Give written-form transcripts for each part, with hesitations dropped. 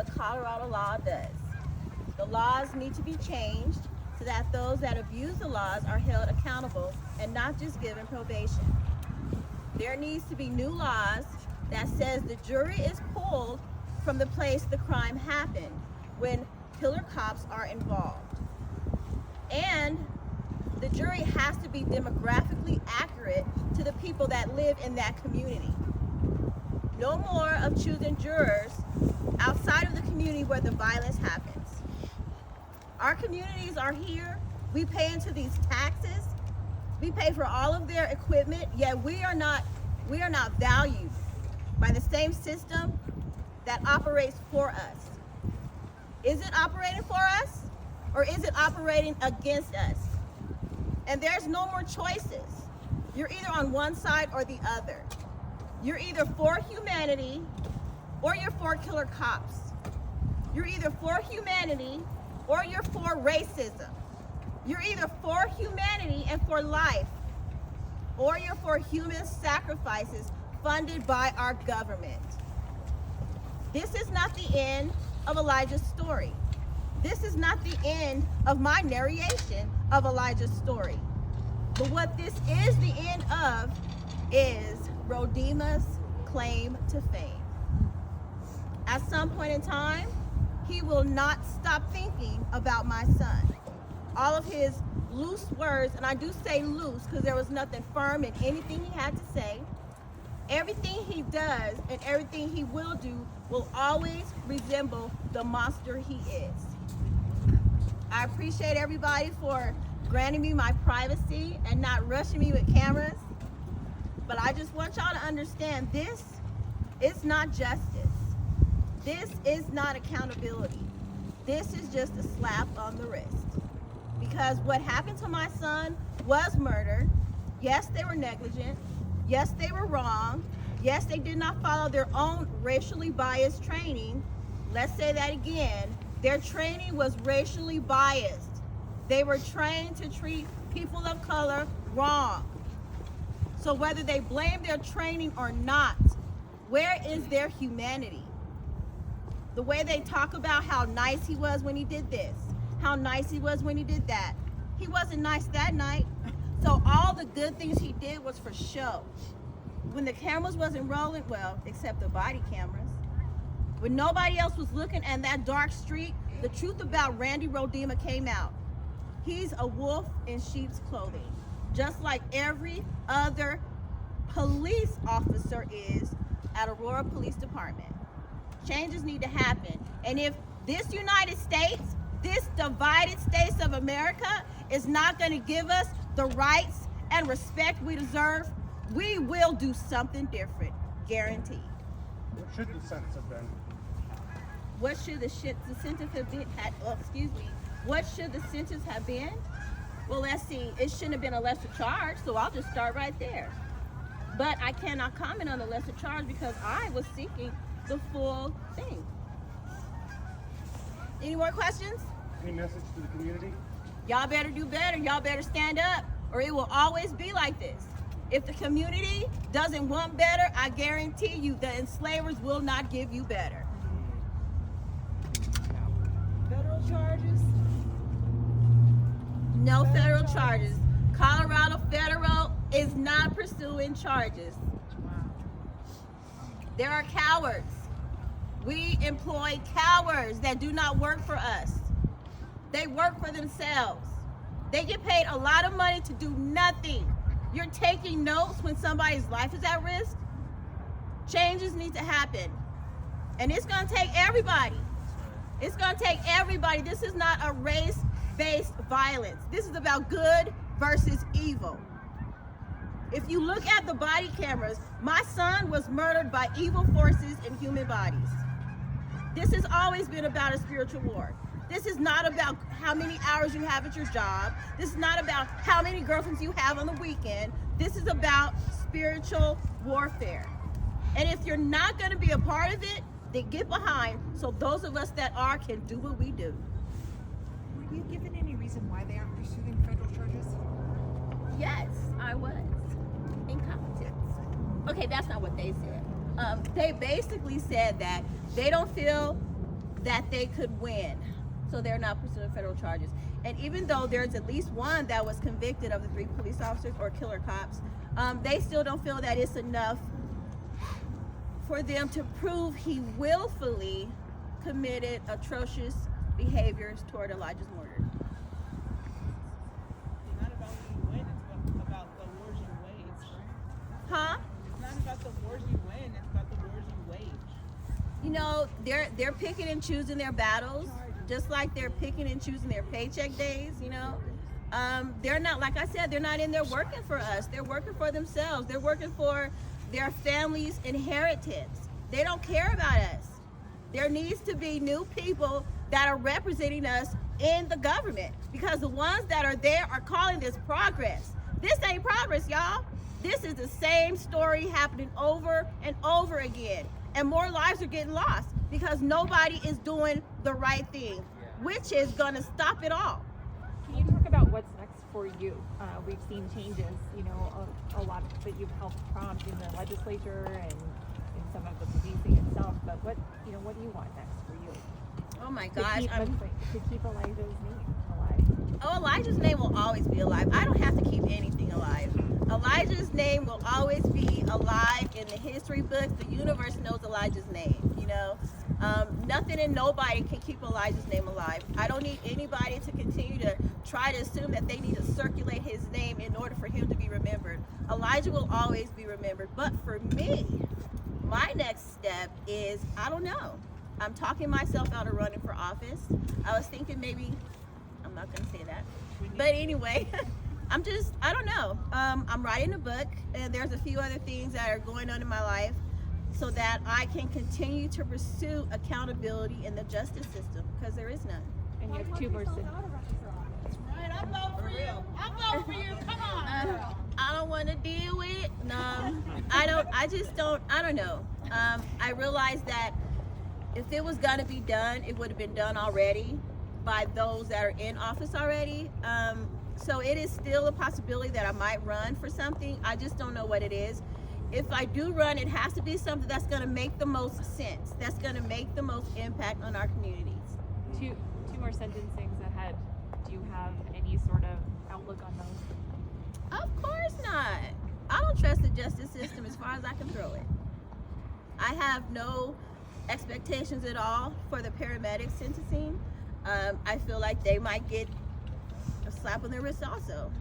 what Colorado law does. The laws need to be changed so that those that abuse the laws are held accountable and not just given probation. There needs to be new laws that says the jury is pulled from the place the crime happened when killer cops are involved. And the jury has to be demographically accurate to the people that live in that community. No more of choosing jurors outside of the community where the violence happens. Our communities are here. We pay into these taxes. We pay for all of their equipment, yet we are not valued by the same system that operates for us. Is it operating for us, or is it operating against us? And there's no more choices. You're either on one side or the other. You're either for humanity or you're for killer cops. You're either for humanity or you're for racism. You're either for humanity and for life, or you're for human sacrifices funded by our government. This is not the end of Elijah's story. This is not the end of my narration of Elijah's story. But what this is the end of is Roedema's claim to fame. At some point in time, he will not stop thinking about my son. All of his loose words, and I do say loose because there was nothing firm in anything he had to say, everything he does and everything he will do will always resemble the monster he is. I appreciate everybody for granting me my privacy and not rushing me with cameras. But I just want y'all to understand, this is not justice. This is not accountability. This is just a slap on the wrist. Because what happened to my son was murder. Yes, they were negligent. Yes, they were wrong. Yes, they did not follow their own racially biased training. Let's say that again. Their training was racially biased. They were trained to treat people of color wrong. So whether they blame their training or not, where is their humanity? The way they talk about how nice he was when he did this, how nice he was when he did that. He wasn't nice that night. So all the good things he did was for show. When the cameras wasn't rolling, well, except the body cameras, when nobody else was looking and that dark street, the truth about Randy Roedema came out. He's a wolf in sheep's clothing, just like every other police officer is at Aurora Police Department. Changes need to happen. And if this United States, this divided states of America, is not going to give us the rights and respect we deserve, we will do something different, guaranteed. What should the sentence have been? What should the sentence have been? What should the sentence have been? Well, let's see. It shouldn't have been a lesser charge, so I'll just start right there. But I cannot comment on the lesser charge because I was seeking the full thing. Any more questions? Any message to the community? Y'all better do better. Y'all better stand up, or it will always be like this. If the community doesn't want better, I guarantee you the enslavers will not give you better. Federal charges? No federal charges. Colorado Federal is not pursuing charges. There are cowards. We employ cowards that do not work for us. They work for themselves. They get paid a lot of money to do nothing. You're taking notes when somebody's life is at risk. Changes need to happen. And it's going to take everybody. It's going to take everybody. This is not a race-based violence. This is about good versus evil. If you look at the body cameras, my son was murdered by evil forces in human bodies. This has always been about a spiritual war. This is not about how many hours you have at your job. This is not about how many girlfriends you have on the weekend. This is about spiritual warfare. And if you're not going to be a part of it, then get behind so those of us that are can do what we do. Were you given any reason why they aren't pursuing federal charges? Yes, I was. Incompetence. Okay, that's not what they said. They basically said that they don't feel that they could win. So they're not pursuing federal charges. And even though there's at least one that was convicted of the 3 police officers or killer cops, they still don't feel that it's enough for them to prove he willfully committed atrocious behaviors toward Elijah's murder. It's not about who you win, it's about the wars you wage. Huh? It's not about the wars you win, it's about the wars you wage. You know, they're picking and choosing their battles, just like they're picking and choosing their paycheck days, you know. They're not, like I said, they're not in there working for us. They're working for themselves. They're working for their family's inheritance. They don't care about us. There needs to be new people that are representing us in the government, because the ones that are there are calling this progress. This ain't progress, y'all. This is the same story happening over and over again. And more lives are getting lost because nobody is doing the right thing, which is gonna stop it all. Can you talk about what's next for you? We've seen changes, you know, a lot that you've helped prompt in the legislature and in some of the policing itself. But what do you want next for you? Oh my To gosh. keep Elijah's name alive. Oh, Elijah's name will always be alive. I don't have to keep anything alive. Elijah's name will always be alive in the history books. The universe knows Elijah's name, you know. Nothing and nobody can keep Elijah's name alive. I don't need anybody to continue to try to assume that they need to circulate his name in order for him to be remembered. Elijah will always be remembered. But for me, my next step is, I don't know. I'm talking myself out of running for office. I was thinking maybe, I'm not gonna say that. But anyway, I don't know. I'm writing a book, and there's a few other things that are going on in my life so that I can continue to pursue accountability in the justice system, because there is none. And you have 2 more cities. Right, I vote for you. I vote for you. Come on. I don't want to deal with it. No, I don't know. I realized that if it was gonna be done, it would have been done already by those that are in office already. So it is still a possibility that I might run for something. I just don't know what it is. If I do run, it has to be something that's gonna make the most sense. That's gonna make the most impact on our communities. Two more sentencings ahead. Do you have any sort of outlook on those? Of course not. I don't trust the justice system as far as I can throw it. I have no expectations at all for the paramedic sentencing. I feel like they might get a slap on their wrist also.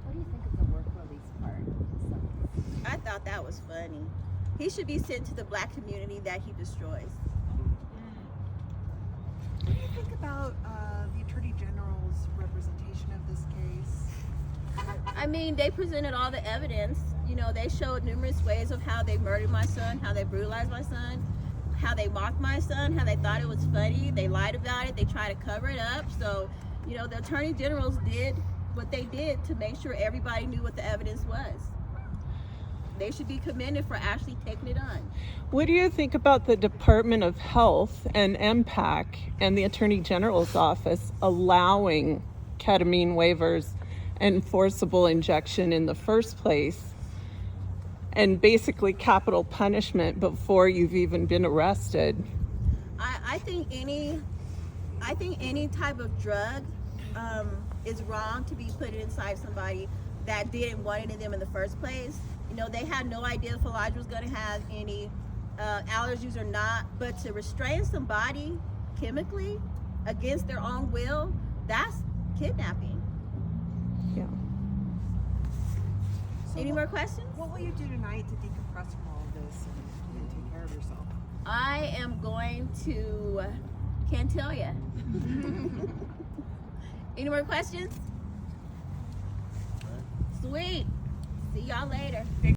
What do you think of the work release part? I thought that was funny. He should be sent to the black community that he destroys. What do you think about the Attorney General's representation of this case? I mean, they presented all the evidence. You know, they showed numerous ways of how they murdered my son, how they brutalized my son, how they mocked my son, how they thought it was funny. They lied about it. They tried to cover it up. So, you know, the Attorney Generals did what they did to make sure everybody knew what the evidence was. They should be commended for actually taking it on. What do you think about the Department of Health and MPAC and the Attorney General's office allowing ketamine waivers and forcible injection in the first place, and basically capital punishment before you've even been arrested? I think any type of drug is wrong to be put inside somebody that didn't want it in them in the first place. You know, they had no idea if Elijah was going to have any allergies or not, but to restrain somebody chemically against their own will, that's kidnapping. Yeah. Any more questions? What will you do tonight to decompress from all of this and take care of yourself? I am going to, can't tell you. Any more questions? Sweet. See y'all later.